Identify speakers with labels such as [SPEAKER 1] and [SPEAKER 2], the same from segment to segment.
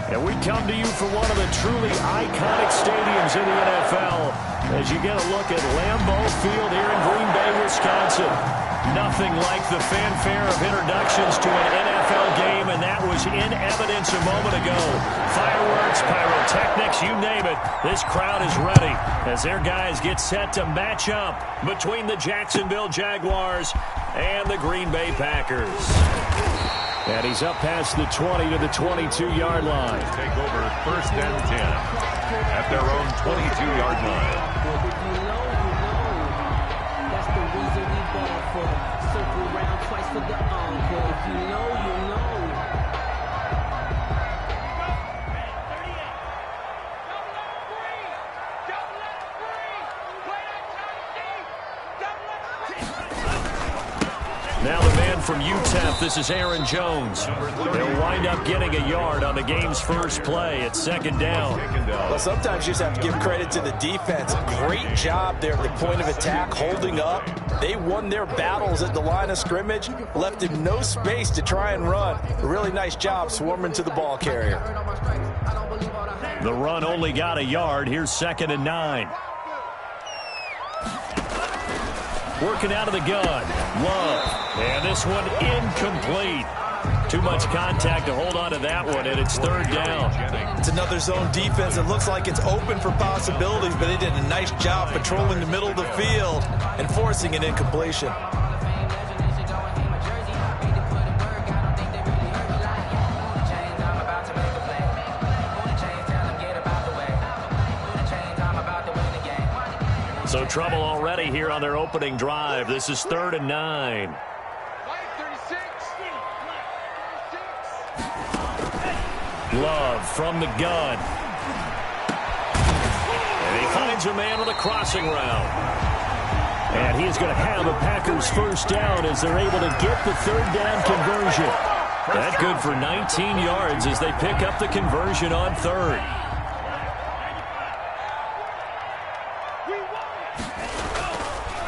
[SPEAKER 1] And we come to you from one of the truly iconic stadiums in the NFL as you get a look at Lambeau Field here in Green Bay, Wisconsin. Nothing like the fanfare of introductions to an NFL game, and that was in evidence a moment ago. Fireworks, pyrotechnics, you name it. This crowd is ready as their guys get set to match up between the Jacksonville Jaguars and the Green Bay Packers. And he's up past the 20 to the 22-yard line.
[SPEAKER 2] Take over 1st and 10 at their own 22-yard line.
[SPEAKER 3] That's the reason we ball for. Circle round twice for the encore. If you know, you know.
[SPEAKER 1] Now the man from UTEP, this is Aaron Jones. They'll wind up getting a yard on the game's first play. It's 2nd down.
[SPEAKER 4] Well, sometimes you just have to give credit to the defense. Great job there at the point of attack, holding up. They won their battles at the line of scrimmage, left him no space to try and run. A really nice job swarming to the ball carrier.
[SPEAKER 1] The run only got a yard. Here's 2nd and 9. Working out of the gun. Love. And this one incomplete. Too much contact to hold on to that one, and it's 3rd down.
[SPEAKER 4] It's another zone defense. It looks like it's open for possibilities, but they did a nice job patrolling the middle of the field and forcing an incompletion.
[SPEAKER 1] So trouble already here on their opening drive. This is 3rd and 9. Love from the gun. And he finds a man on the crossing route. And he's going to have a Packers 1st down as they're able to get the 3rd down conversion. That's good for 19 yards as they pick up the conversion on 3rd.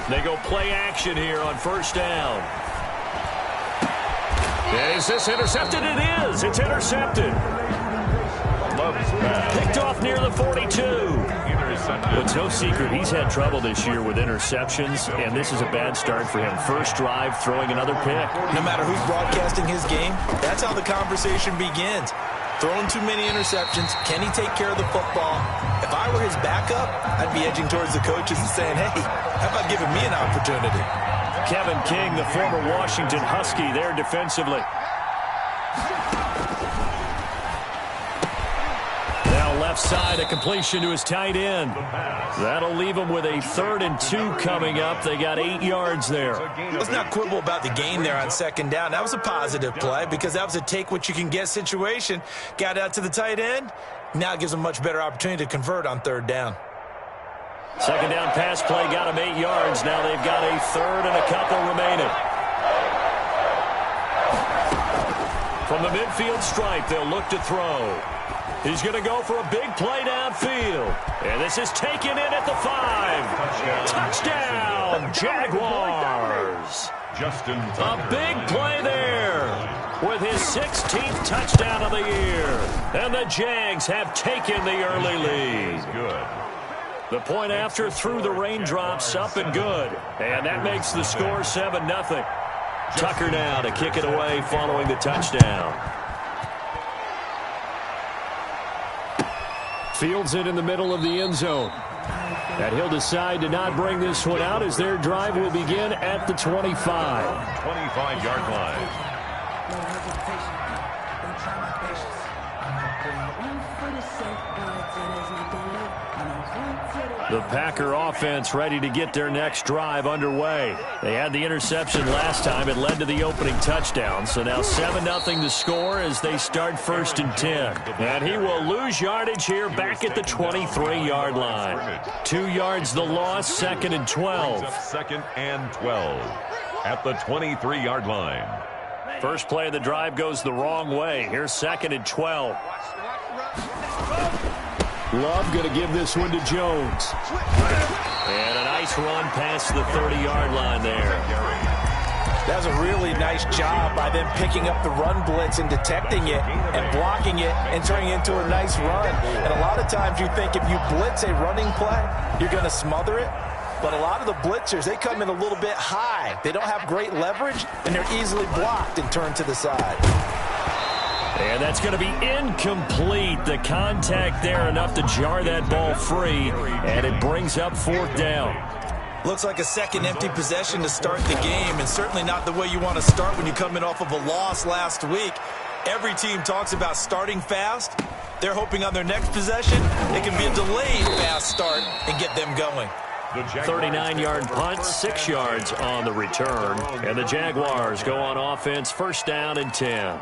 [SPEAKER 1] They go play action here on 1st down. Is this intercepted? It is. It's intercepted. Picked off near the 42. It's no secret he's had trouble this year with interceptions, and this is a bad start for him. First drive, throwing another pick.
[SPEAKER 4] No matter who's broadcasting his game, that's how the conversation begins. Throwing too many interceptions. Can he take care of the football? If I were his backup, I'd be edging towards the coaches and saying, hey, how about giving me an opportunity?
[SPEAKER 1] Kevin King, the former Washington Husky, there defensively. Now left side, a completion to his tight end. That'll leave him with a 3rd and 2 coming up. They got 8 yards there.
[SPEAKER 4] Let's not quibble about the gain there on 2nd down. That was a positive play because that was a take-what-you-can-get situation. Got out to the tight end. Now it gives them a much better opportunity to convert on 3rd down.
[SPEAKER 1] 2nd down pass play got him 8 yards. Now they've got a 3rd and a couple remaining. From the midfield stripe, they'll look to throw. He's going to go for a big play downfield. And this is taken in at the 5. Touchdown, Jaguars. A big play there with his 16th touchdown of the year. And the Jags have taken the early lead. The point after through the raindrops, up and good. And that makes the score 7-0. Tucker now to kick it away following the touchdown. Fields it in the middle of the end zone. And he'll decide to not bring this one out as their drive will begin at the 25.
[SPEAKER 2] 25-yard line.
[SPEAKER 1] The Packer offense ready to get their next drive underway. They had the interception last time. It led to the opening touchdown. So now 7-0 the score as they start 1st and 10. And he will lose yardage here back at the 23-yard line. 2 yards the loss, 2nd and 12.
[SPEAKER 2] 2nd and 12 at the 23-yard line.
[SPEAKER 1] First play of the drive goes the wrong way. Here's 2nd and 12. Love going to give this one to Jones. And a nice run past the 30-yard line there.
[SPEAKER 4] That was a really nice job by them picking up the run blitz and detecting it and blocking it and turning it into a nice run. And a lot of times you think if you blitz a running play, you're going to smother it. But a lot of the blitzers, they come in a little bit high. They don't have great leverage, and they're easily blocked and turned to the side.
[SPEAKER 1] And that's going to be incomplete. The contact there enough to jar that ball free, and it brings up 4th down.
[SPEAKER 4] Looks like a second empty possession to start the game, and certainly not the way you want to start when you come in off of a loss last week. Every team talks about starting fast. They're hoping on their next possession, it can be a delayed fast start and get them going.
[SPEAKER 1] 39-yard punt, 6 yards on the return. And the Jaguars go on offense, 1st down and 10.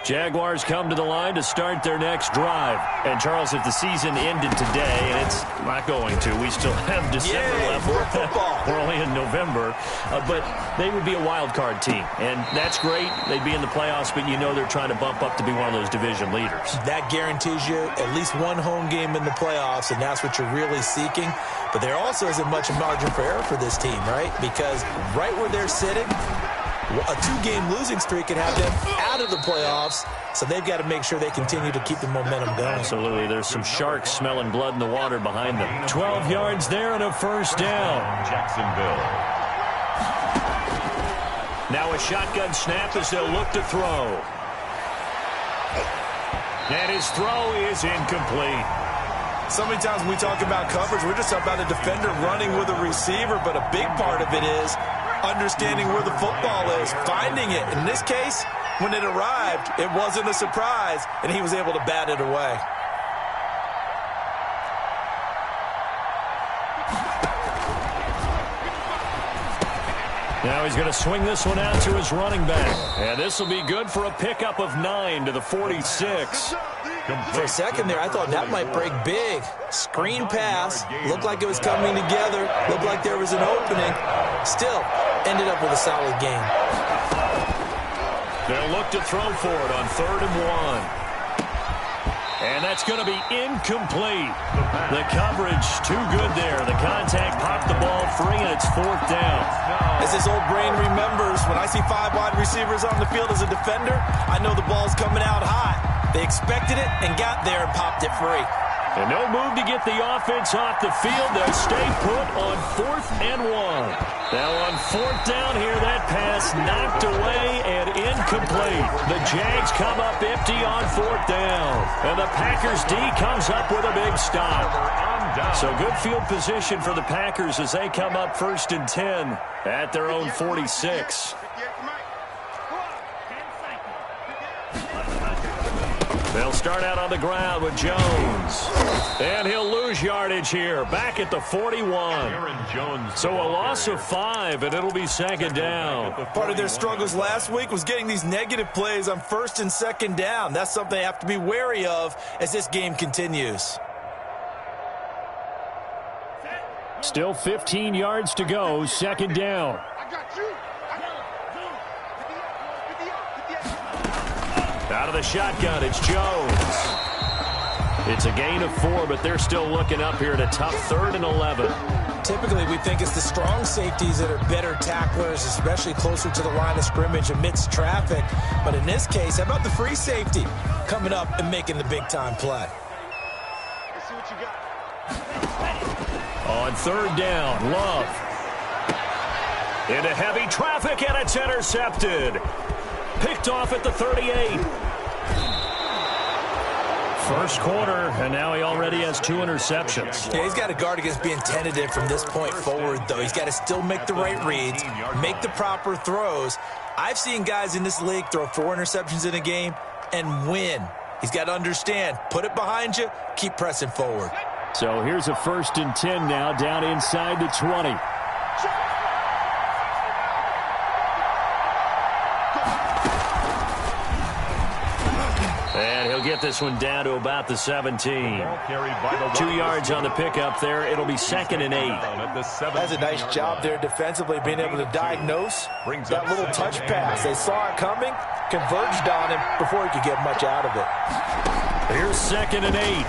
[SPEAKER 1] Jaguars come to the line to start their next drive. And, Charles, if the season ended today, and it's not going to, we still have December left. We're only in November. But they would be a wild card team. And that's great. They'd be in the playoffs, but you know they're trying to bump up to be one of those division leaders. That guarantees you at least one home game in the playoffs, and that's what you're really seeking. But there also isn't much margin for error for this team, right? Because right where they're sitting, a 2-game losing streak could have them out of the playoffs, so they've got to make sure they continue to keep the momentum going. Absolutely. There's some sharks smelling blood in the water behind them. 12 yards there and a 1st down.
[SPEAKER 2] Jacksonville.
[SPEAKER 1] Now a shotgun snap as they'll look to throw. And his throw is incomplete.
[SPEAKER 4] So many times when we talk about coverage, we're just talking about a defender running with a receiver, but a big part of it is understanding where the football is, finding it. In this case, when it arrived, it wasn't a surprise, and he was able to bat it away. Now he's going to swing this one out to his running back. And this will be good for a pickup of 9 to the 46. For a second there, I thought that might break big. Screen pass. Looked like it was coming together. Looked like there was an opening. Still, ended up with a solid game.
[SPEAKER 1] They'll look to throw for it on 3rd and 1. And that's going to be incomplete. The coverage too good there. The contact popped the ball free, and it's 4th down.
[SPEAKER 4] As this old brain remembers, when I see 5 wide receivers on the field as a defender, I know the ball's coming out hot. They expected it and got there and popped it free.
[SPEAKER 1] And no move to get the offense off the field. They'll stay put on 4th and 1. Now on 4th down here, that pass knocked away and incomplete. The Jags come up empty on 4th down. And the Packers D comes up with a big stop. So good field position for the Packers as they come up 1st and 10 at their own 46. They'll start out on the ground with Jones. And he'll lose yardage here, back at the 41. So a loss of 5, and it'll be 2nd down.
[SPEAKER 4] Part of their struggles last week was getting these negative plays on 1st and 2nd down. That's something they have to be wary of as this game continues.
[SPEAKER 1] Still 15 yards to go, 2nd down. Out of the shotgun, it's Jones. It's a gain of 4, but they're still looking up here at a tough 3rd and 11.
[SPEAKER 4] Typically, we think it's the strong safeties that are better tacklers, especially closer to the line of scrimmage amidst traffic. But in this case, how about the free safety coming up and making the big-time play?
[SPEAKER 5] Let's see what you got.
[SPEAKER 1] On 3rd down, Love. Into heavy traffic, and it's intercepted. Picked off at the 38. First quarter, and now he already has 2 interceptions.
[SPEAKER 4] Yeah, he's got to guard against being tentative from this point forward, though. He's got to still make the right reads, make the proper throws. I've seen guys in this league throw 4 interceptions in a game and win. He's got to understand, put it behind you, keep pressing forward.
[SPEAKER 1] So here's a 1st and 10 now, down inside the 20. And he'll get this one down to about the 17. 2 yards on the pickup there. It'll be 2nd and 8.
[SPEAKER 4] That's a nice job there defensively, being able to diagnose that little touch pass. They saw it coming, converged on him before he could get much out of it.
[SPEAKER 1] Here's 2nd and 8.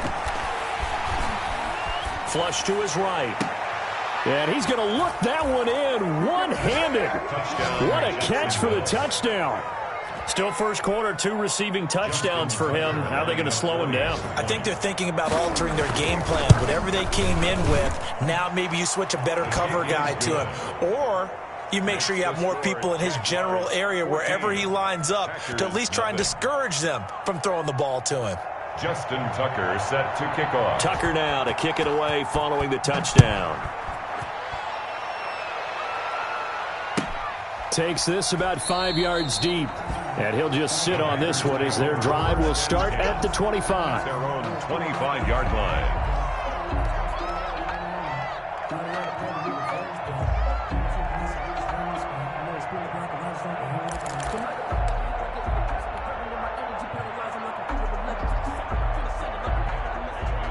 [SPEAKER 1] Flush to his right. And he's going to look that one in one-handed. What a catch for the touchdown. Still first quarter, 2 receiving touchdowns for him. How are they going to slow him down?
[SPEAKER 4] I think they're thinking about altering their game plan. Whatever they came in with, now maybe you switch a better cover guy to him. Or you make sure you have more people in his general area wherever he lines up to at least try and discourage them from throwing the ball to him.
[SPEAKER 2] Justin Tucker set to kick off.
[SPEAKER 1] Tucker now to kick it away following the touchdown. Takes this about 5 yards deep. And he'll just sit on this one as their drive will start at the 25.
[SPEAKER 2] Their own 25-yard line.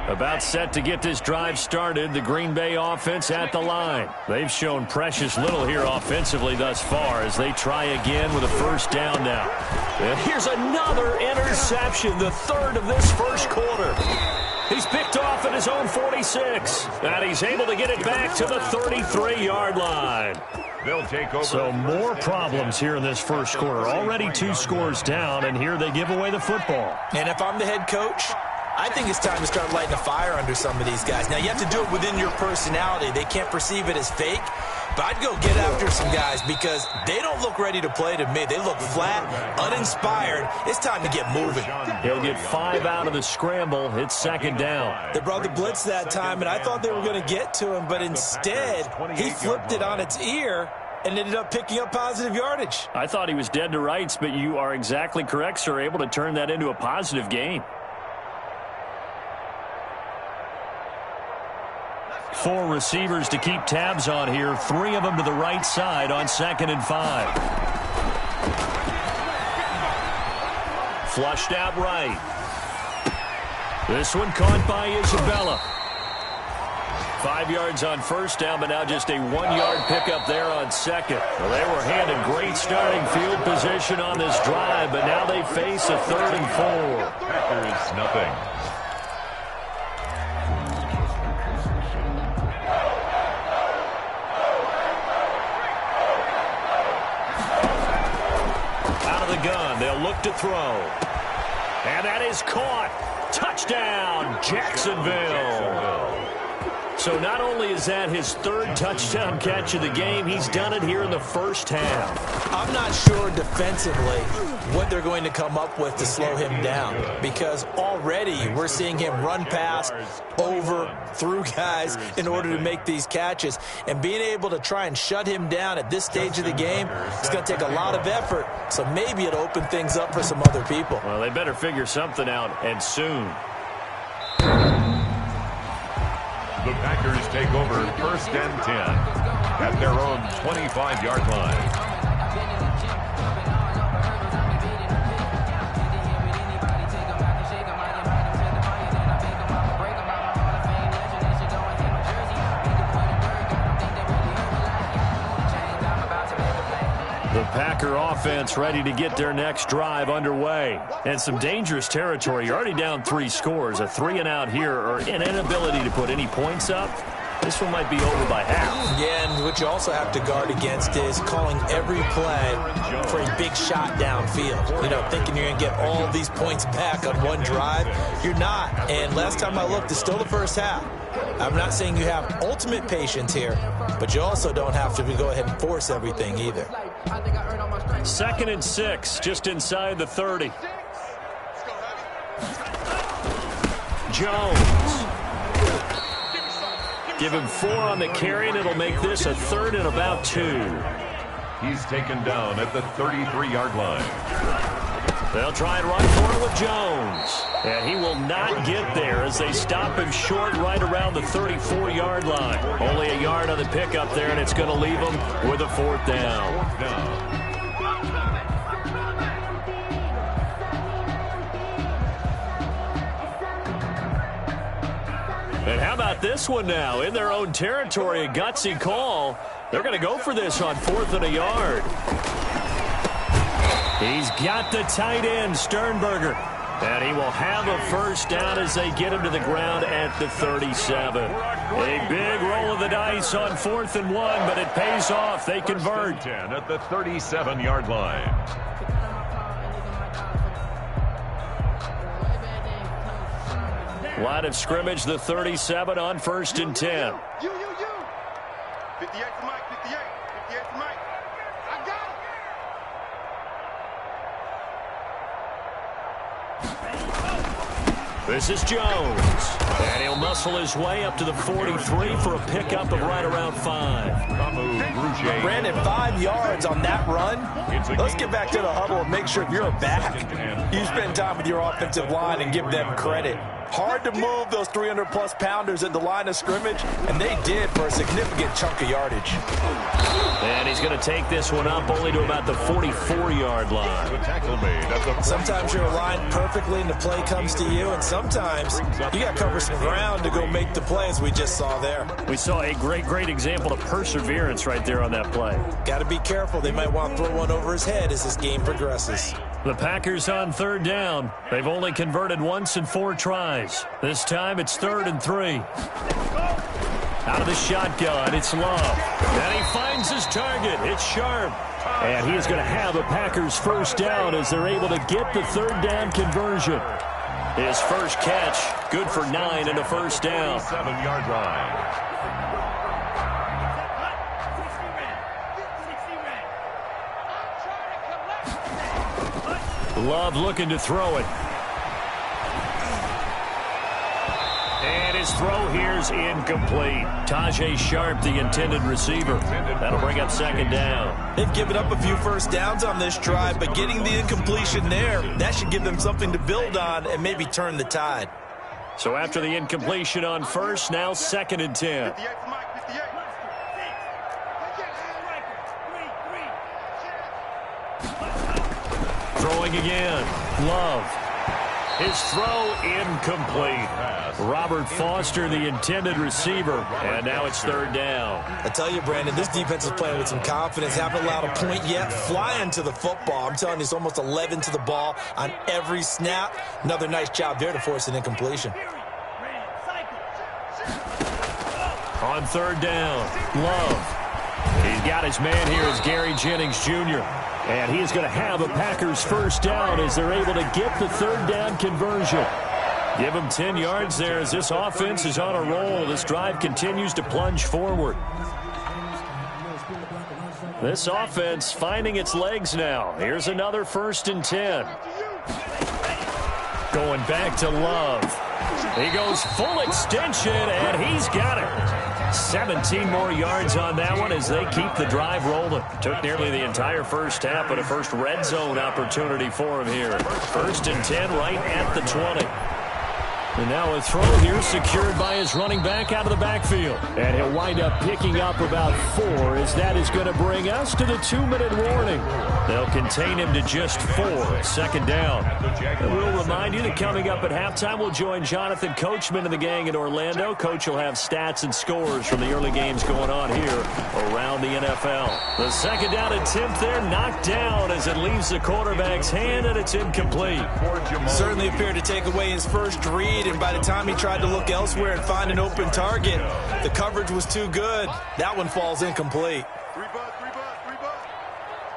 [SPEAKER 1] About set to get this drive started, the Green Bay offense at the line. They've shown precious little here offensively thus far as they try again with a first down now. And here's another interception, the 3rd of this first quarter. He's picked off at his own 46, and he's able to get it back to the 33-yard line.
[SPEAKER 2] They'll take over.
[SPEAKER 1] So more problems here in this first quarter. Already 2 scores down, and here they give away the football.
[SPEAKER 4] And if I'm the head coach, I think it's time to start lighting a fire under some of these guys. Now, you have to do it within your personality. They can't perceive it as fake. But I'd go get after some guys because they don't look ready to play to me. They look flat, uninspired. It's time to get moving.
[SPEAKER 1] He'll get 5 out of the scramble. It's second down.
[SPEAKER 4] They brought the blitz that time, and I thought they were going to get to him. But instead, he flipped it on its ear and ended up picking up positive yardage.
[SPEAKER 1] I thought he was dead to rights, but you are exactly correct, sir. Able to turn that into a positive gain. 4 receivers to keep tabs on here. 3 of them to the right side on 2nd and 5. Flushed out right. This one caught by Isabella. 5 yards on first down, but now just a 1-yard pickup there on second. Well, they were handed great starting field position on this drive, but now they face a 3rd and 4.
[SPEAKER 2] Packers nothing.
[SPEAKER 1] Gun. They'll look to throw. And that is caught. Touchdown, Jacksonville. So not only is that his 3rd touchdown catch of the game, he's done it here in the first half.
[SPEAKER 4] I'm not sure defensively what they're going to come up with to slow him down, because already we're seeing him run past, over, through guys in order to make these catches. And being able to try and shut him down at this stage of the game, it's going to take a lot of effort. So maybe it'll open things up for some other people.
[SPEAKER 1] Well, they better figure something out, and soon.
[SPEAKER 2] The Packers take over 1st and 10 at their own 25-yard line.
[SPEAKER 1] The Packer offense ready to get their next drive underway. And some dangerous territory. You're already down 3 scores. A 3-and-out here, or an inability to put any points up. This one might be over by half.
[SPEAKER 4] Yeah, and what you also have to guard against is calling every play for a big shot downfield. You know, thinking you're going to get all these points back on one drive. You're not. And last time I looked, it's still the first half. I'm not saying you have ultimate patience here, but you also don't have to go ahead and force everything either.
[SPEAKER 1] 2nd and 6, just inside the 30. Jones. Give him 4 on the carry, and it'll make this a 3rd and about 2.
[SPEAKER 2] He's taken down at the 33-yard line.
[SPEAKER 1] They'll try and run for it with Jones. And he will not get there as they stop him short right around the 34-yard line. Only a yard on the pickup there, and it's going to leave him with a 4th down. And how about this one now? In their own territory, a gutsy call. They're going to go for this on 4th and a yard. He's got the tight end, Sternberger. And he will have a first down as they get him to the ground at the 37. A big roll of the dice on 4th and 1, but it pays off. They convert.
[SPEAKER 2] 10 at the 37-yard line.
[SPEAKER 1] Line of scrimmage, the 37 on 1st and 10.
[SPEAKER 5] You. 58 to Mike, 58 to Mike. I got it.
[SPEAKER 1] This is Jones. And he'll muscle his way up to the 43 for a pickup of right around 5.
[SPEAKER 4] Brandon, 5 yards on that run. Let's get back to the huddle and make sure if you're a back, you spend time with your offensive line and give them credit. Hard to move those 300-plus pounders at the line of scrimmage, and they did for a significant chunk of yardage.
[SPEAKER 1] And he's going to take this one up only to about the 44-yard line.
[SPEAKER 4] Sometimes you're aligned perfectly and the play comes to you, and sometimes you got to cover some ground to go make the play, as we just saw there.
[SPEAKER 1] We saw a great example of perseverance right there on that play.
[SPEAKER 4] Got to be careful. They might want to throw one over his head as this game progresses.
[SPEAKER 1] The Packers on 3rd down. They've only converted once in 4 tries. This time it's 3rd and 3. Out of the shotgun, it's Love. And he finds his target. It's Sharp. And he is going to have a Packers first down as they're able to get the 3rd down conversion. His first catch, good for 9 and a first down.
[SPEAKER 2] 7-yard line.
[SPEAKER 1] Love looking to throw it. And his throw here's incomplete. Tajay Sharp, the intended receiver. That'll bring up 2nd down.
[SPEAKER 4] They've given up a few first downs on this drive, but getting the incompletion there, that should give them something to build on and maybe turn the tide.
[SPEAKER 1] So after the incompletion on 1st, now 2nd and 10.
[SPEAKER 5] 58 to Mike, 58.
[SPEAKER 1] Throwing again. Love. His throw incomplete. Robert Foster, the intended receiver. And now it's 3rd down.
[SPEAKER 4] I tell you, Brandon, this defense is playing with some confidence. Haven't allowed a point yet. Flying to the football. I'm telling you, it's almost 11 to the ball on every snap. Another nice job there to force an incompletion.
[SPEAKER 1] On 3rd down, Love. He's got his man here as Gary Jennings Jr. And he is going to have a Packers first down as they're able to get the 3rd down conversion. Give him 10 yards there as this offense is on a roll. This drive continues to plunge forward. This offense finding its legs now. Here's another 1st and 10. Going back to Love. He goes full extension, and he's got it. 17 more yards on that one as they keep the drive rolling. Took nearly the entire first half, but a first red zone opportunity for him here. 1st and 10 right at the 20. And now a throw here secured by his running back out of the backfield. And he'll wind up picking up about 4 as that is going to bring us to the 2-minute warning. They'll contain him to just 4. 2nd down. And we'll remind you that coming up at halftime, we'll join Jonathan Coachman and the gang in Orlando. Coach will have stats and scores from the early games going on here around the NFL. The 2nd down attempt there knocked down as it leaves the quarterback's hand, and it's incomplete.
[SPEAKER 4] Certainly appeared to take away his first read, and by the time he tried to look elsewhere and find an open target, the coverage was too good. That one falls incomplete.
[SPEAKER 5] 3 bucks.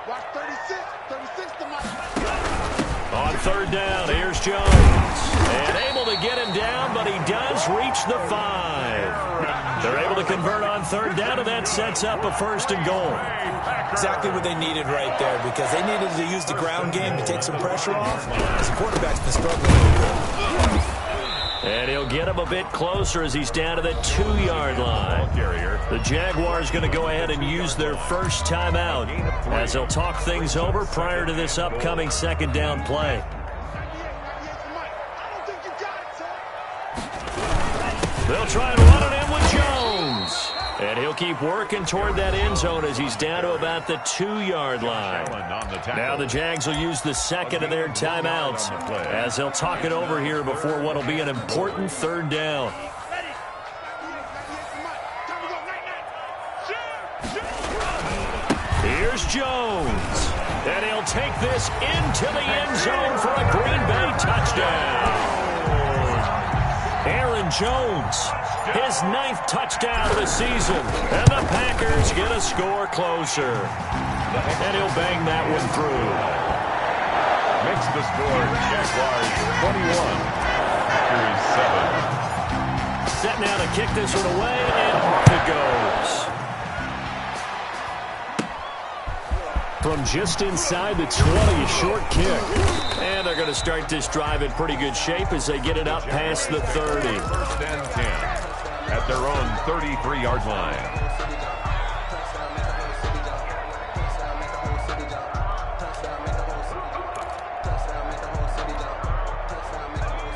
[SPEAKER 5] Watch 36 to Mike.
[SPEAKER 1] On 3rd down, here's Jones. And able to get him down, but he does reach the 5. They're able to convert on 3rd down, and that sets up a 1st and goal.
[SPEAKER 4] Exactly what they needed right there, because they needed to use the ground game to take some pressure off, as the quarterback's been struggling a little bit.
[SPEAKER 1] And he'll get him a bit closer as he's down to the 2-yard line. The Jaguars going to go ahead and use their first timeout as they'll talk things over prior to this upcoming 2nd down play. They'll try and run it in with Jones. And he'll keep working toward that end zone as he's down to about the 2-yard line. Now the Jags will use the 2nd of their timeouts as they'll talk it over here before what will be an important 3rd down. Here's Jones. And he'll take this into the end zone for a Green Bay touchdown. Aaron Jones, his 9th touchdown of the season. And the Packers get a score closer. And he'll bang that one through.
[SPEAKER 2] Makes the score Jaguars 21, Packers 7.
[SPEAKER 1] Set now to kick this one away, and off it goes. From just inside the 20, a short kick. And they're going to start this drive in pretty good shape as they get it up past the 30.
[SPEAKER 2] First and 10 at their own 33-yard line.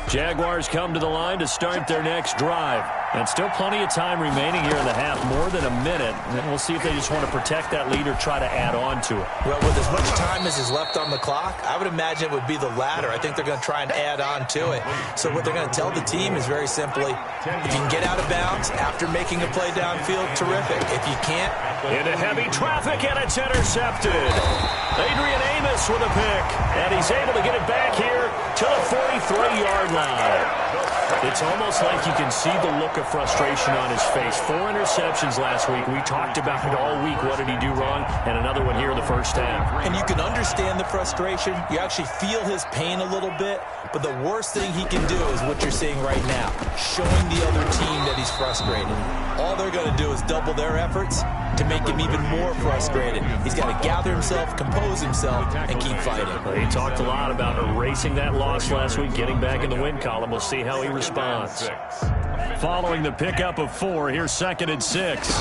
[SPEAKER 1] Jaguars come to the line to start their next drive. And still plenty of time remaining here in the half, more than a minute. And we'll see if they just want to protect that lead or try to add on to it.
[SPEAKER 4] Well, with as much time as is left on the clock, I would imagine it would be the latter. I think they're going to try and add on to it. So what they're going to tell the team is very simply, if you can get out of bounds after making a play downfield, terrific. If you can't...
[SPEAKER 1] Into heavy traffic, and it's intercepted. Adrian Amos with a pick. And he's able to get it back here to the 43-yard line. It's almost like you can see the look of frustration on his face. 4 interceptions last week. We talked about it all week. What did he do wrong? And another one here in the first half.
[SPEAKER 4] And you can understand the frustration. You actually feel his pain a little bit. But the worst thing he can do is what you're seeing right now, showing the other team that he's frustrated. All they're going to do is double their efforts to make him even more frustrated. He's got to gather himself, compose himself, and keep fighting.
[SPEAKER 1] He talked a lot about erasing that loss last week, getting back in the win column. We'll see how he responds. Following the pickup of 4, here's 2nd and 6.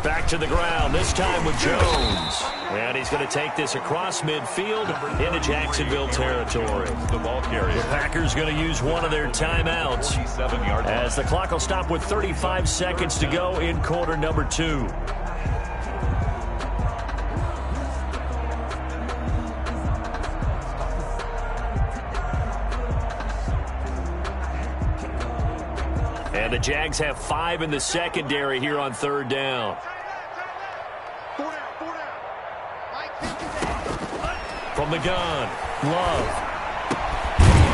[SPEAKER 1] Back to the ground, this time with Jones. And he's going to take this across midfield into Jacksonville territory.
[SPEAKER 2] The ball carrier.
[SPEAKER 1] The Packers going to use one of their timeouts as the clock will stop with 35 seconds to go in quarter number 2. And the Jags have 5 in the secondary here on 3rd down. From the gun, Love.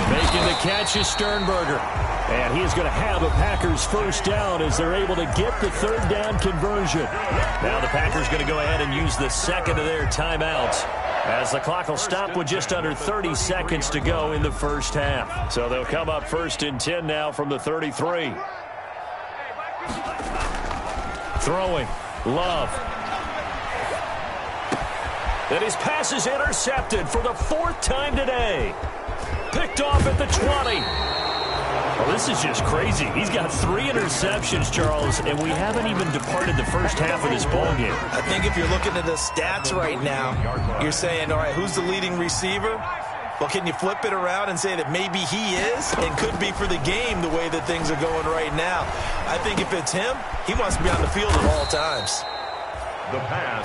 [SPEAKER 1] Making the catch is Sternberger. And he is going to have a Packers first down as they're able to get the 3rd down conversion. Now the Packers going to go ahead and use the 2nd of their timeouts, as the clock will stop with just under 30 seconds to go in the first half. So they'll come up 1st and 10 now from the 33. Throwing, Love. And his pass is intercepted for the 4th time today. Picked off at the 20. Well, this is just crazy. He's got 3 interceptions, Charles, and we haven't even departed the first half of this ballgame.
[SPEAKER 4] I think if you're looking at the stats right now, you're saying, all right, who's the leading receiver? Well, can you flip it around and say that maybe he is and could be for the game the way that things are going right now? I think if it's him, he wants to be on the field at all times.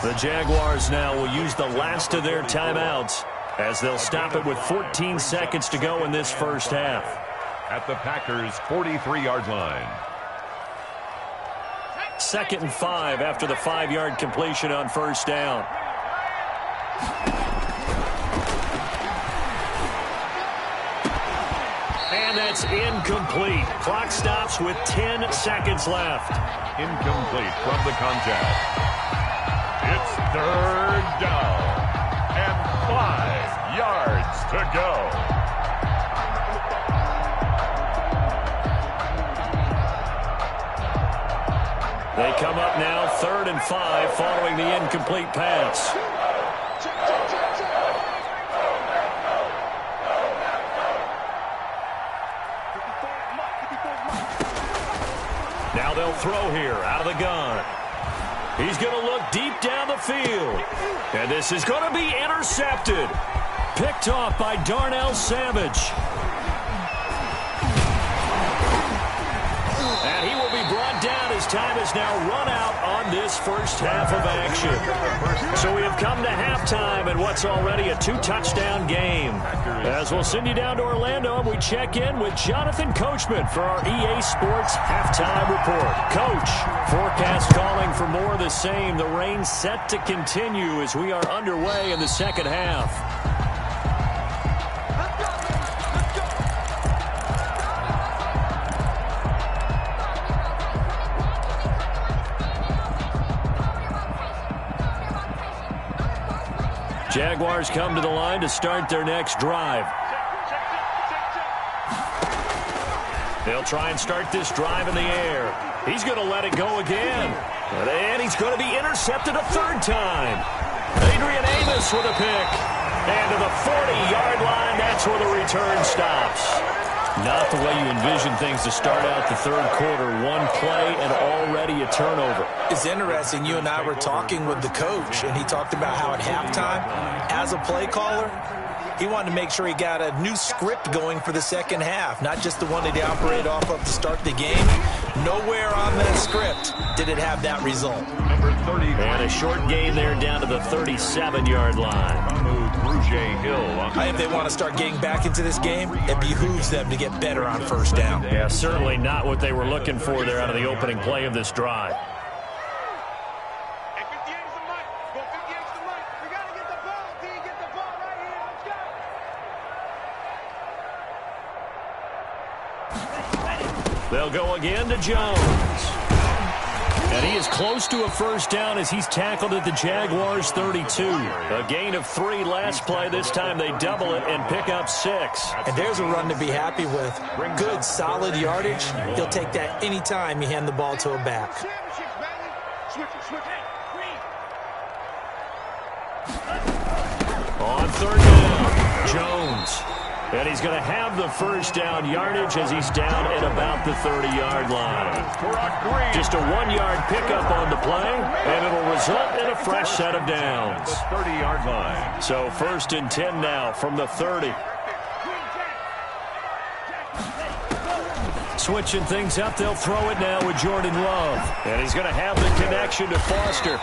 [SPEAKER 1] The Jaguars now will use the last of their timeouts as they'll stop it with 14 seconds to go in this first half.
[SPEAKER 2] At the Packers' 43-yard line.
[SPEAKER 1] 2nd and 5 after the 5-yard completion on 1st down. And that's incomplete. Clock stops with 10 seconds left.
[SPEAKER 2] Incomplete from the contact. It's 3rd down and 5 yards to go.
[SPEAKER 1] They come up now 3rd and 5 following the incomplete pass. Now they'll throw here out of the gun. He's going to look deep down the field. And this is going to be intercepted. Picked off by Darnell Savage. And he will be brought down as time is now run out on this first half of action. So we have come to halftime in what's already a 2-touchdown game. As we'll send you down to Orlando, and we check in with Jonathan Coachman for our EA Sports Halftime Report. Coach, forecast calling for more of the same. The rain set to continue as we are underway in the second half. Jaguars come to the line to start their next drive. They'll try and start this drive in the air. He's going to let it go again. And he's going to be intercepted a third time. Adrian Amos with a pick. And to the 40-yard line, that's where the return stops. Not the way you envision things to start out the third quarter. One play and already a turnover.
[SPEAKER 4] It's interesting. You and I were talking with the coach, and he talked about how at halftime, as a play caller, he wanted to make sure he got a new script going for the second half, not just the one that he operated off of to start the game. Nowhere on that script did it have that result.
[SPEAKER 2] Number 30.
[SPEAKER 1] And a short gain there down to the 37-yard line.
[SPEAKER 4] If they want to start getting back into this game, it behooves them to get better on first down.
[SPEAKER 1] Yeah, certainly not what they were looking for there out of the opening play of this drive.
[SPEAKER 5] Hey, 58 is the mic. Go 58 is the mic. We got to get the ball. D, get the ball right here. Let's go.
[SPEAKER 1] They'll go again to Jones. And he is close to a first down as he's tackled at the Jaguars' 32. A gain of 3 last play. This time they double it and pick up 6.
[SPEAKER 4] And there's a run to be happy with. Good, solid yardage. He'll take that any time you hand the ball to a back.
[SPEAKER 5] Championships, baby. Switch it, switch it.
[SPEAKER 1] On third down, Jones. And he's going to have the first down yardage as he's down at about the 30-yard line. Just a 1-yard pickup on the play, and it'll result in a fresh set of downs.
[SPEAKER 2] 30-yard line.
[SPEAKER 1] So first and 10 now from the 30. Switching things up, they'll throw it now with Jordan Love. And he's going to have the connection to Foster.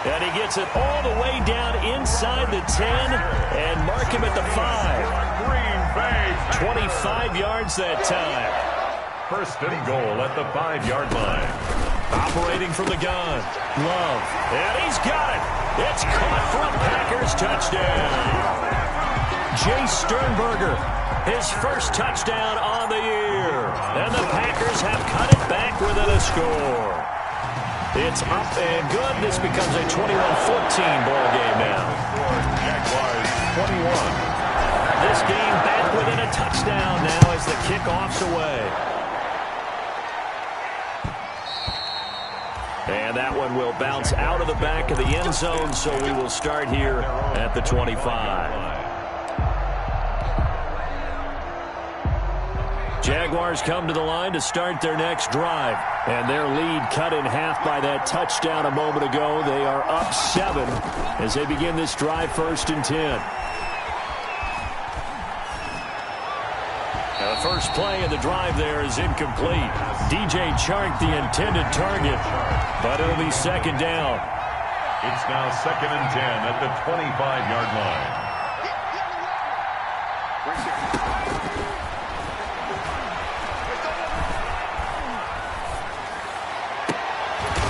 [SPEAKER 1] And he gets it all the way down inside the 10 and mark him at the 5. 25 yards that time.
[SPEAKER 2] First and goal at the 5-yard line.
[SPEAKER 1] Operating from the gun. Love. And he's got it. It's caught for a Packers touchdown. Jay Sternberger, his first touchdown on the year. And the Packers have cut it back within a score. It's up and good. This becomes a 21-14 ball game now.
[SPEAKER 2] Jaguars 21.
[SPEAKER 1] This game back within a touchdown now as the kickoff's away. And that one will bounce out of the back of the end zone, so we will start here at the 25. Jaguars come to the line to start their next drive. And their lead cut in half by that touchdown a moment ago. They are up 7 as they begin this drive first and 10. Now the first play of the drive there is incomplete. DJ Chark the intended target, but it'll be second down.
[SPEAKER 2] It's now second and 10 at the 25-yard line.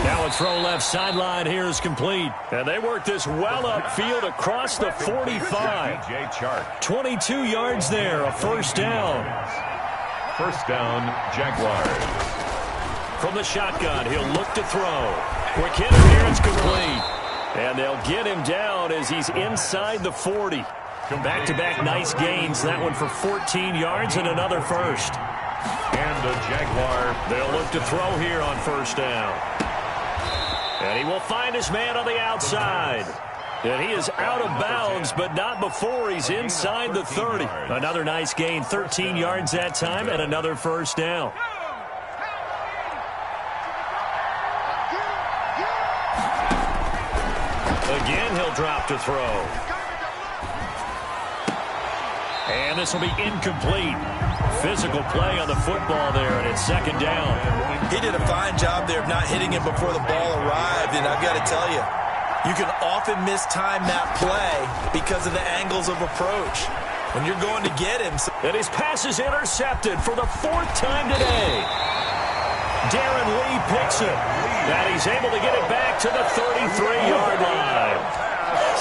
[SPEAKER 1] Now a throw left sideline here is complete. And they work this well upfield across the 45.
[SPEAKER 2] DJ Chark.
[SPEAKER 1] 22 yards there, a first down.
[SPEAKER 2] First down, Jaguars.
[SPEAKER 1] From the shotgun, he'll look to throw. Quick hitter here, it's complete. And they'll get him down as he's inside the 40. Back-to-back nice gains. That one for 14 yards and another first.
[SPEAKER 2] And the Jaguar.
[SPEAKER 1] They'll look to throw here on first down. And he will find his man on the outside. And he is out of bounds, but not before he's inside the 30. Another nice gain, 13 yards that time, and another first down. Again, he'll drop to throw. And this will be incomplete. Physical play on the football there, and it's second down.
[SPEAKER 4] He did a fine job there of not hitting it before the ball arrived, and I've got to tell you, you can often mistime that play because of the angles of approach when you're going to get him.
[SPEAKER 1] And his pass is intercepted for the 4th time today. Darren Lee picks it. And he's able to get it back to the 33-yard line.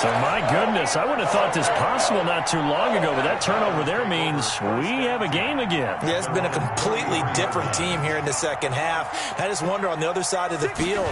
[SPEAKER 1] So, my goodness, I wouldn't have thought this possible not too long ago, but that turnover there means we have a game again.
[SPEAKER 4] Yeah, it's been a completely different team here in the second half. I just wonder on the other side of the field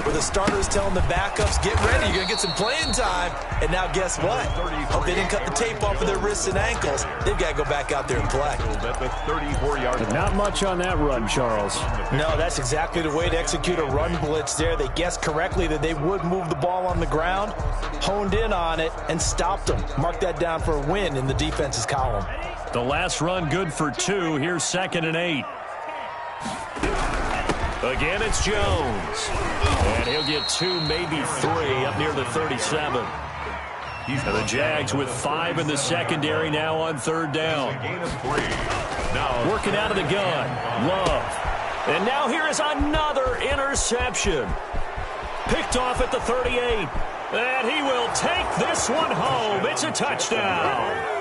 [SPEAKER 4] where the starters telling the backups, get ready, you're going to get some playing time. And now guess what? Hope they didn't cut the tape off of their wrists and ankles. They've got to go back out there and play.
[SPEAKER 1] But not much on that run, Charles.
[SPEAKER 4] No, that's exactly the way to execute a run blitz there. They guessed correctly that they would move the ball on the ground, honed in on it, and stopped them. Mark that down for a win in the defense's column.
[SPEAKER 1] The last run good for 2. Here's 2nd and 8. Again, it's Jones. And he'll get 2, maybe 3 up near the 37. And the Jags with 5 in the secondary now on 3rd down. Working out of the gun. Love. And now here is another interception. Picked off at the 38. And he will take this one home. It's a touchdown.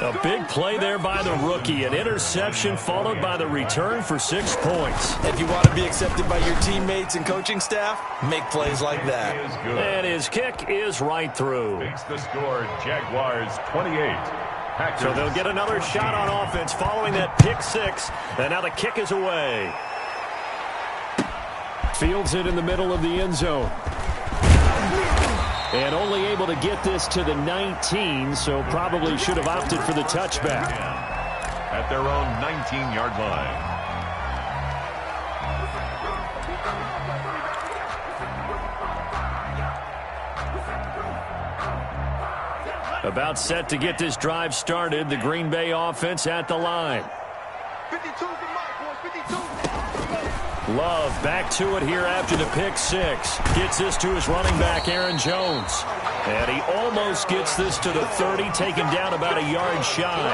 [SPEAKER 1] A big play there by the rookie. An interception followed by the return for 6 points.
[SPEAKER 4] If you want to be accepted by your teammates and coaching staff, make plays like that.
[SPEAKER 1] And his kick is right through.
[SPEAKER 2] Makes the score Jaguars 28.
[SPEAKER 1] So they'll get another shot on offense following that pick 6. And now the kick is away. Fields it in the middle of the end zone. And only able to get this to the 19, so probably should have opted for the touchback.
[SPEAKER 2] At their own 19-yard line.
[SPEAKER 1] About set to get this drive started. The Green Bay offense at the line.
[SPEAKER 5] 52's the mark, boys. 52.
[SPEAKER 1] Love back to it here after the pick 6. Gets this to his running back, Aaron Jones. And he almost gets this to the 30, taken down about a yard shy.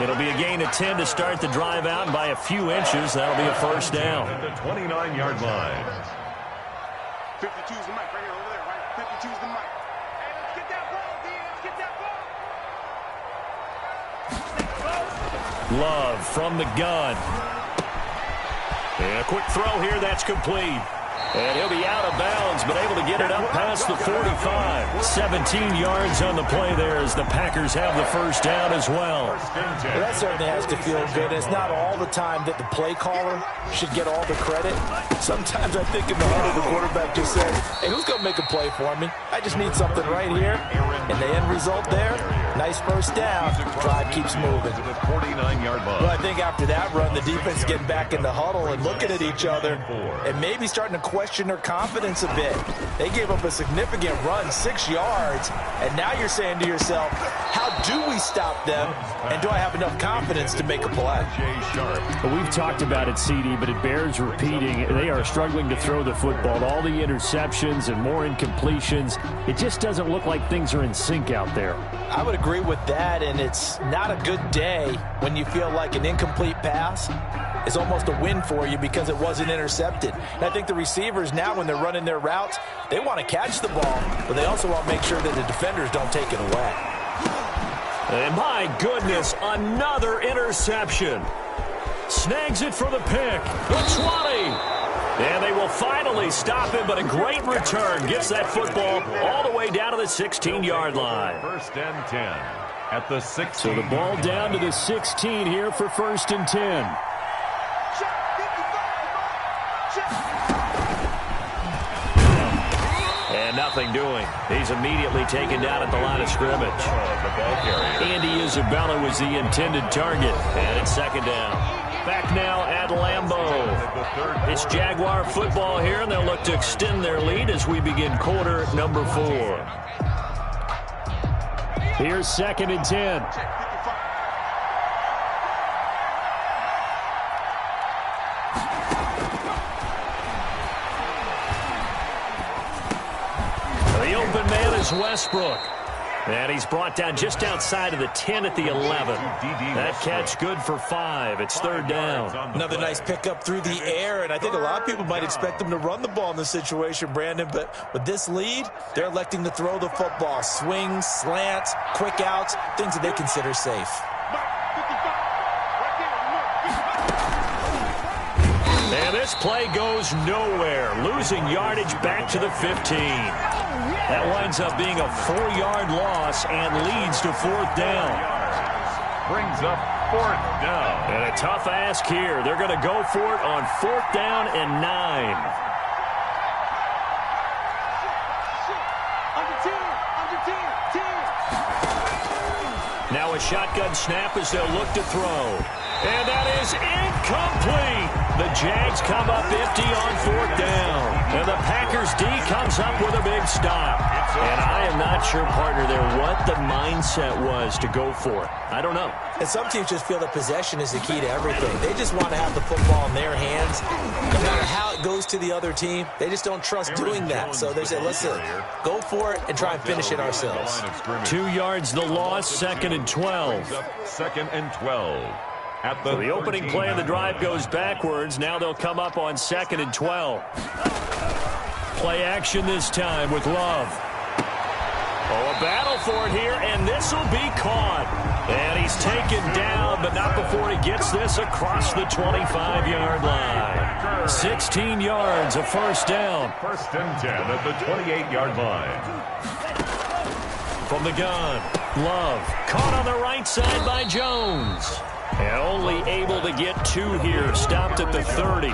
[SPEAKER 1] It'll be a gain of 10 to start the drive out, and by a few inches, that'll be a first down.
[SPEAKER 2] At the 29-yard line.
[SPEAKER 5] 52's the mic right here over there, right? 52's the mic. Hey, let's get that ball, D. Let's get that ball.
[SPEAKER 1] Love from the gun. And a quick throw here, that's complete. And he'll be out of bounds, but able to get it up past the 45. 17 yards on the play there as the Packers have the first down as well.
[SPEAKER 4] Well, that certainly has to feel good. It's not all the time that the play caller should get all the credit. Sometimes I think in the heart of the quarterback just says, hey, who's going to make a play for me? I just need something right here. And the end result there, nice first down. Drive keeps moving.
[SPEAKER 2] To the 49-yard line.
[SPEAKER 4] Well, I think after that run, the defense is getting back in the huddle and looking at each other and maybe starting to question their confidence a bit. They gave up a significant run, 6 yards, and now you're saying to yourself, how do we stop them, and do I have enough confidence to make a play?
[SPEAKER 1] Well, we've talked about it, CD, but it bears repeating. They are struggling to throw the football. All the interceptions and more incompletions. It just doesn't look like things are in sync out there.
[SPEAKER 4] I would agree with that, and it's not a good day when you feel like an incomplete pass is almost a win for you because it wasn't intercepted. And I think the receivers now, when they're running their routes, they want to catch the ball, but they also want to make sure that the defenders don't take it away.
[SPEAKER 1] And my goodness, another interception. Snags it for the pick. The 20. And they will finally stop him, but a great return. Gets that football all the way down to the 16-yard line.
[SPEAKER 2] First and 10 at the 16.
[SPEAKER 1] So the ball down to the 16 here for 1st and 10. And nothing doing. He's immediately taken down at the line of scrimmage. Andy Isabella was the intended target. And it's 2nd down. Back now at Lambeau. It's Jaguar football here, and they'll look to extend their lead as we begin quarter number 4. Here's 2nd and 10. The open man is Westbrook. And he's brought down just outside of the 10 at the 11. That catch good for 5. It's 3rd down.
[SPEAKER 4] Another nice pickup through the air, and I think a lot of people might expect them to run the ball in this situation, Brandon, but with this lead, they're electing to throw the football. Swings, slants, quick outs, things that they consider safe.
[SPEAKER 1] And This play goes nowhere, losing yardage back to the 15. That winds up being a 4-yard loss and leads to 4th down.
[SPEAKER 2] Brings up 4th down.
[SPEAKER 1] And a tough ask here. They're going to go for it on 4th down and 9. Now a shotgun snap as they'll look to throw. And that is incomplete. The Jags come up empty on 4th down. And the Packers D comes up with a big stop. And I am not sure, partner, there what the mindset was to go for it. I don't know.
[SPEAKER 4] And some teams just feel that possession is the key to everything. They just want to have the football in their hands. No matter how it goes to the other team, they just don't trust doing that. So they say, listen, go for it and try and finish it ourselves.
[SPEAKER 1] 2 yards the loss, 2nd and 12.
[SPEAKER 2] 2nd and 12.
[SPEAKER 1] So the opening play of the drive goes backwards. Now they'll come up on 2nd and 12. Play action this time with Love. Oh, a battle for it here, and this will be caught. And he's taken down, but not before he gets this across the 25-yard line. 16 yards, a 1st down.
[SPEAKER 2] 1st and 10 at the 28-yard line.
[SPEAKER 1] From the gun, Love caught on the right side by Jones. And only able to get 2 here. Stopped at the 30.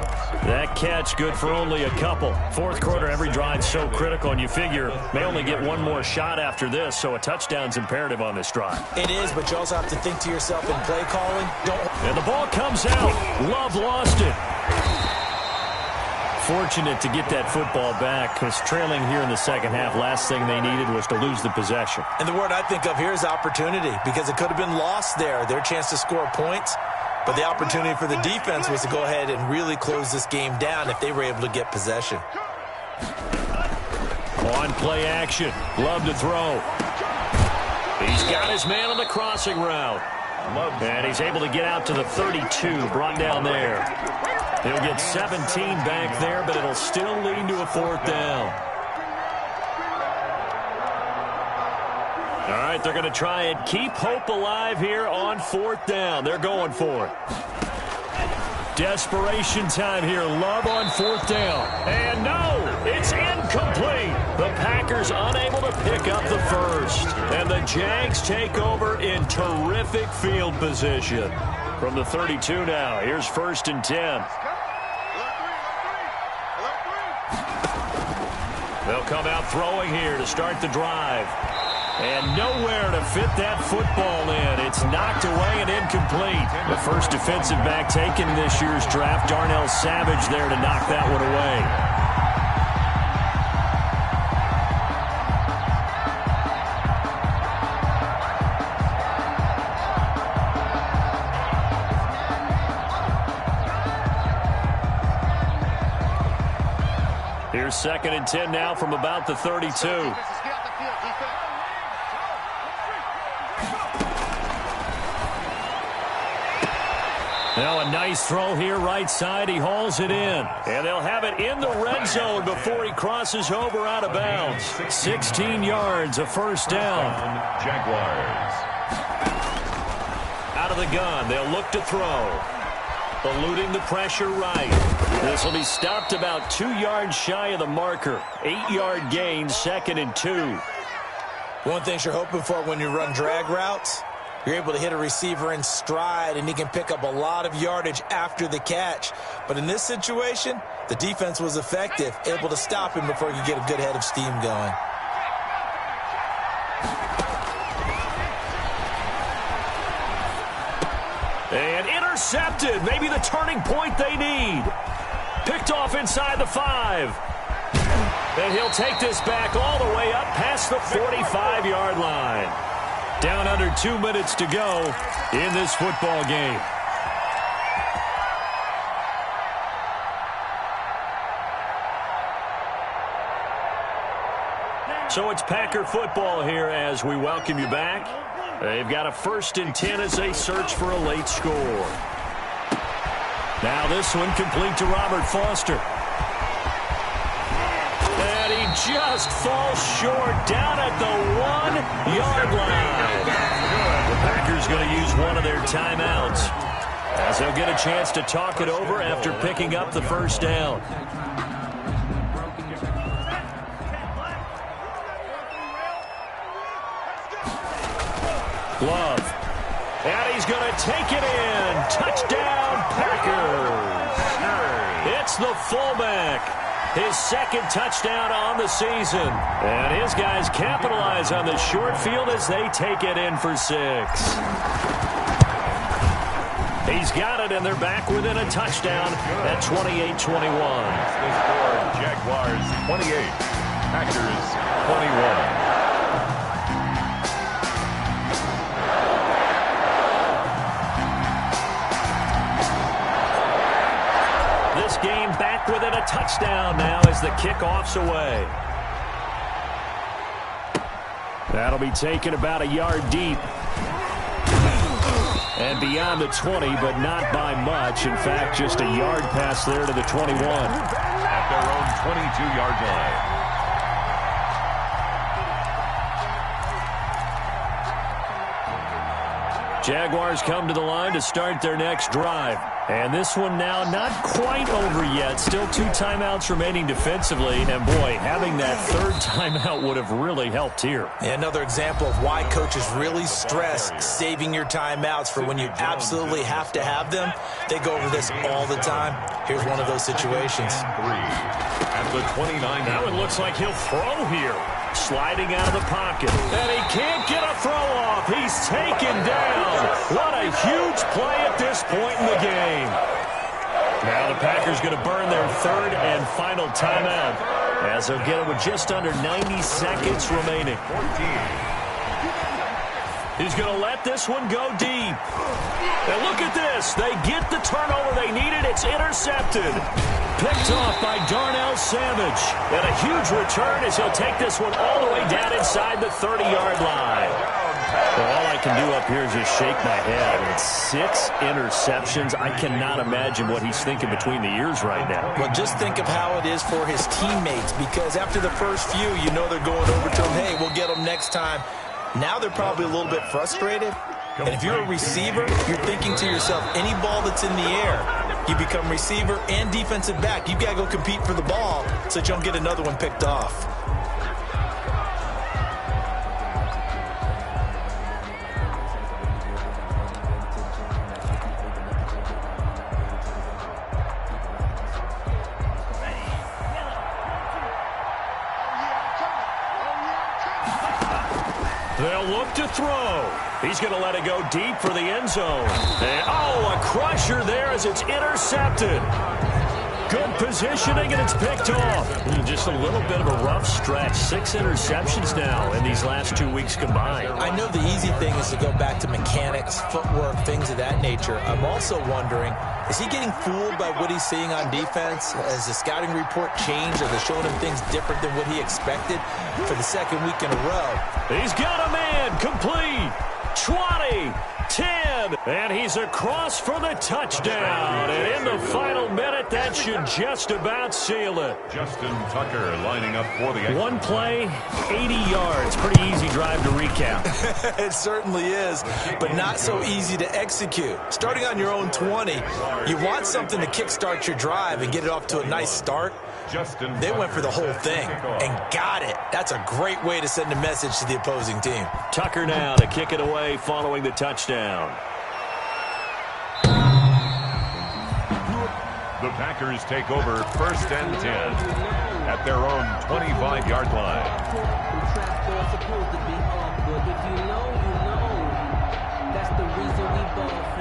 [SPEAKER 1] That catch good for only a couple. 4th quarter, every drive so critical, and you figure may only get 1 more shot after this, so a touchdown's imperative on this drive.
[SPEAKER 4] It is, but you also have to think to yourself in play calling.
[SPEAKER 1] And the ball comes out. Love lost it. Fortunate to get that football back, because trailing here in the 2nd half, last thing they needed was to lose the possession.
[SPEAKER 4] And the word I think of here is opportunity, because it could have been lost there, their chance to score points. But the opportunity for the defense was to go ahead and really close this game down if they were able to get possession.
[SPEAKER 1] On play action, Love to throw. He's got his man on the crossing route. And he's able to get out to the 32, brought down there. He'll get 17 back there, but it'll still lead to a 4th down. All right, they're going to try and keep hope alive here on 4th down. They're going for it. Desperation time here. Love on 4th down. And no, it's incomplete. The Packers unable to pick up the first. And the Jags take over in terrific field position. From the 32 now, here's 1st and 10. They'll come out throwing here to start the drive. And nowhere to fit that football in. It's knocked away and incomplete. The first defensive back taken in this year's draft, Darnell Savage, there to knock that one away. Here's 2nd and 10 now from about the 32. Now a nice throw here right side. He hauls it in. And they'll have it in the red zone before he crosses over out of bounds. 16 yards, a 1st down.
[SPEAKER 2] Jaguars.
[SPEAKER 1] Out of the gun, they'll look to throw. Eluding the pressure right. This will be stopped about 2 yards shy of the marker. 8-yard gain, 2nd and 2.
[SPEAKER 4] One thing you're hoping for when you run drag routes, you're able to hit a receiver in stride, and he can pick up a lot of yardage after the catch. But in this situation, the defense was effective, able to stop him before he could get a good head of steam going.
[SPEAKER 1] And intercepted. Maybe the turning point they need. Picked off inside the 5. And he'll take this back all the way up past the 45-yard line. Down under 2 minutes to go in this football game. So it's Packer football here as we welcome you back. They've got a 1st and 10 as they search for a late score. Now this one complete to Robert Foster. And he just falls short down at the 1-yard line. The Packers going to use one of their timeouts. As he'll get a chance to talk it over after picking up the first down. Love. And he's going to take it in. Touchdown, Packers. It's the fullback. His second touchdown on the season. And his guys capitalize on the short field as they take it in for 6. He's got it, and they're back within a touchdown at 28-21.
[SPEAKER 2] The score, Jaguars 28, Packers 21.
[SPEAKER 1] Game back within a touchdown now as the kickoff's away. That'll be taken about a yard deep. And beyond the 20, but not by much. In fact, just a yard pass there to the 21.
[SPEAKER 2] At their own 22-yard line.
[SPEAKER 1] Jaguars come to the line to start their next drive. And this one now not quite over yet. Still 2 timeouts remaining defensively. And, boy, having that third timeout would have really helped here.
[SPEAKER 4] Another example of why coaches really stress saving your timeouts for when you absolutely have to have them. They go over this all the time. Here's one of those situations.
[SPEAKER 2] 3 at the 29.
[SPEAKER 1] Now it looks like he'll throw here. Sliding out of the pocket. And he can't get a throw off. He's taken down. What a huge play at this point in the game. Now the Packers going to burn their third and final timeout as they'll get it with just under 90 seconds remaining.
[SPEAKER 2] 14.
[SPEAKER 1] He's going to let this one go deep. And look at this. They get the turnover they needed. It's intercepted. Picked off by Darnell Savage. And a huge return as he'll take this one all the way down inside the 30-yard line. Well, all I can do up here is just shake my head. It's 6 interceptions. I cannot imagine what he's thinking between the ears right now.
[SPEAKER 4] Well, just think of how it is for his teammates, because after the first few, you know they're going over to him, hey, we'll get him next time. Now they're probably a little bit frustrated. And if you're a receiver, you're thinking to yourself, any ball that's in the air, you become receiver and defensive back. You've got to go compete for the ball so that you don't get another one picked off.
[SPEAKER 1] They'll look to throw. He's going to let it go deep for the end zone. And, oh, a crusher there as it's intercepted. Good positioning, and it's picked off. Just a little bit of a rough stretch. 6 interceptions now in these last 2 weeks combined.
[SPEAKER 4] I know the easy thing is to go back to mechanics, footwork, things of that nature. I'm also wondering, is he getting fooled by what he's seeing on defense? Has the scouting report changed? Are they showing him things different than what he expected for the second week in a row?
[SPEAKER 1] He's got a man complete. 20, 10, and he's across for the touchdown. And in the final minute, that should just about seal it.
[SPEAKER 2] Justin Tucker lining up for the...
[SPEAKER 1] One play, 80 yards. Pretty easy drive to recap.
[SPEAKER 4] It certainly is, but not so easy to execute. Starting on your own 20, you want something to kickstart your drive and get it off to a nice start. They went for the whole thing and got it. That's a great way to send a message to the opposing team.
[SPEAKER 1] Tucker now to kick it away following the touchdown.
[SPEAKER 2] The Packers take over 1st and 10 at their own 25-yard line.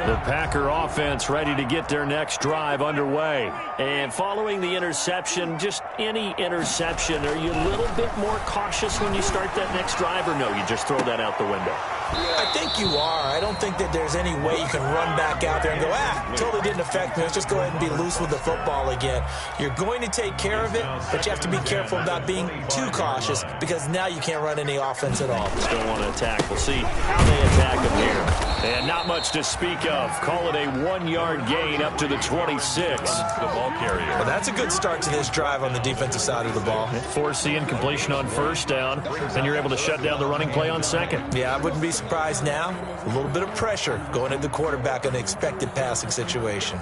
[SPEAKER 1] The Packer offense ready to get their next drive underway. And following the interception, just any interception, are you a little bit more cautious when you start that next drive, or no, you just throw that out the window?
[SPEAKER 4] I think you are. I don't think that there's any way you can run back out there and go, totally didn't affect me. Let's just go ahead and be loose with the football again. You're going to take care of it, but you have to be careful about being too cautious because now you can't run any offense at all.
[SPEAKER 1] Still want to attack. We'll see how they attack them here. And not much to speak of. Call it a 1-yard gain up to the 26.
[SPEAKER 2] The ball carrier.
[SPEAKER 4] Well, that's a good start to this drive on the defensive side of the ball.
[SPEAKER 1] Forcing completion on 1st down, and you're able to shut down the running play on 2nd.
[SPEAKER 4] Yeah, I wouldn't be surprised now? A little bit of pressure going at the quarterback in an expected passing situation.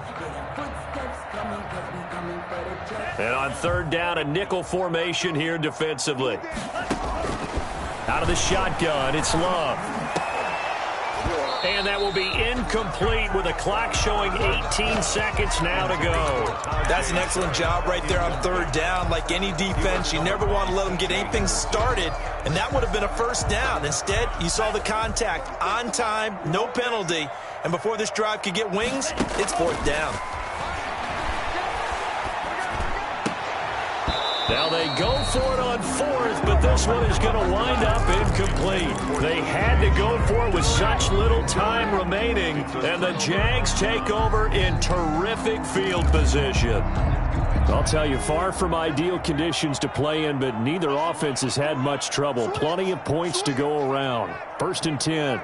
[SPEAKER 1] And on third down, a nickel formation here defensively. Out of the shotgun, it's Love. And that will be incomplete with a clock showing 18 seconds now to go.
[SPEAKER 4] That's an excellent job right there on third down. Like any defense, you never want to let them get anything started, and that would have been a first down. Instead, you saw the contact on time, no penalty, and before this drive could get wings, it's fourth down.
[SPEAKER 1] Now they go for it on fourth, but this one is going to wind up incomplete. They had to go for it with such little time remaining, and the Jags take over in terrific field position. I'll tell you, far from ideal conditions to play in, but neither offense has had much trouble. Plenty of points to go around. 1st and 10.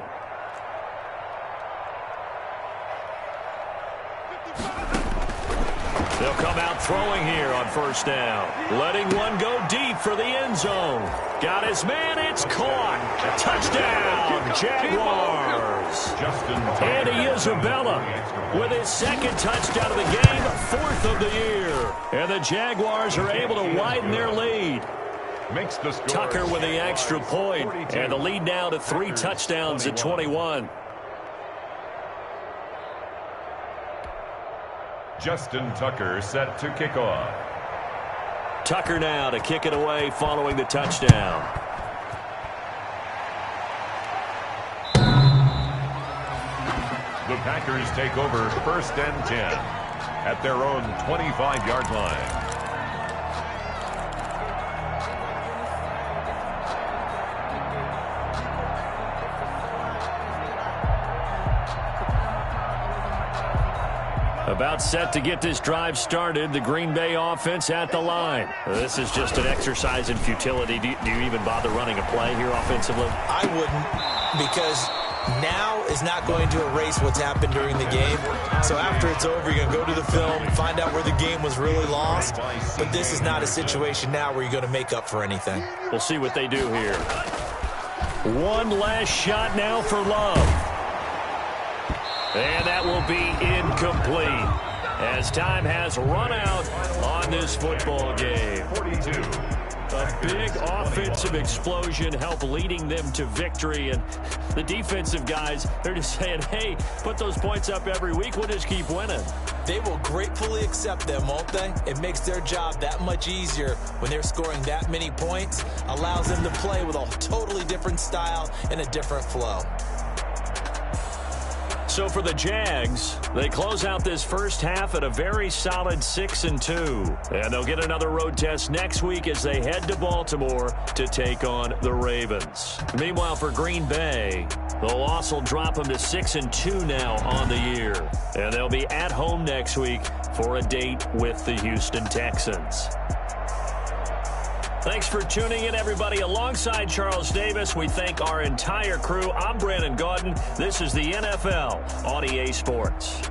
[SPEAKER 1] They'll come out throwing here on first down. Letting one go deep for the end zone. Got his man, it's caught. Touchdown, Jaguars. Andy Isabella with his second touchdown of the game, 4th of the year. And the Jaguars are able to widen their lead.
[SPEAKER 2] Makes the score.
[SPEAKER 1] Tucker with the extra point, and the lead now to 3 touchdowns at 21.
[SPEAKER 2] Justin Tucker set to kick off.
[SPEAKER 1] Tucker now to kick it away following the touchdown.
[SPEAKER 2] The Packers take over 1st and 10 at their own 25-yard line.
[SPEAKER 1] About set to get this drive started. The Green Bay offense at the line. This is just an exercise in futility. Do you even bother running a play here offensively?
[SPEAKER 4] I wouldn't, because now is not going to erase what's happened during the game. So after it's over, you're going to go to the film, find out where the game was really lost. But this is not a situation now where you're going to make up for anything.
[SPEAKER 1] We'll see what they do here. One last shot now for Love. And that will be incomplete as time has run out on this football game.
[SPEAKER 2] 42.
[SPEAKER 1] A big offensive explosion helped leading them to victory. And the defensive guys, they're just saying, hey, put those points up every week. We'll just keep winning.
[SPEAKER 4] They will gratefully accept them, won't they? It makes their job that much easier when they're scoring that many points. Allows them to play with a totally different style and a different flow.
[SPEAKER 1] So for the Jags, they close out this first half at a very solid 6-2. And they'll get another road test next week as they head to Baltimore to take on the Ravens. Meanwhile, for Green Bay, the loss will drop them to 6-2 now on the year. And they'll be at home next week for a date with the Houston Texans. Thanks for tuning in, everybody. Alongside Charles Davis, we thank our entire crew. I'm Brandon Gaudin. This is the NFL on EA Sports.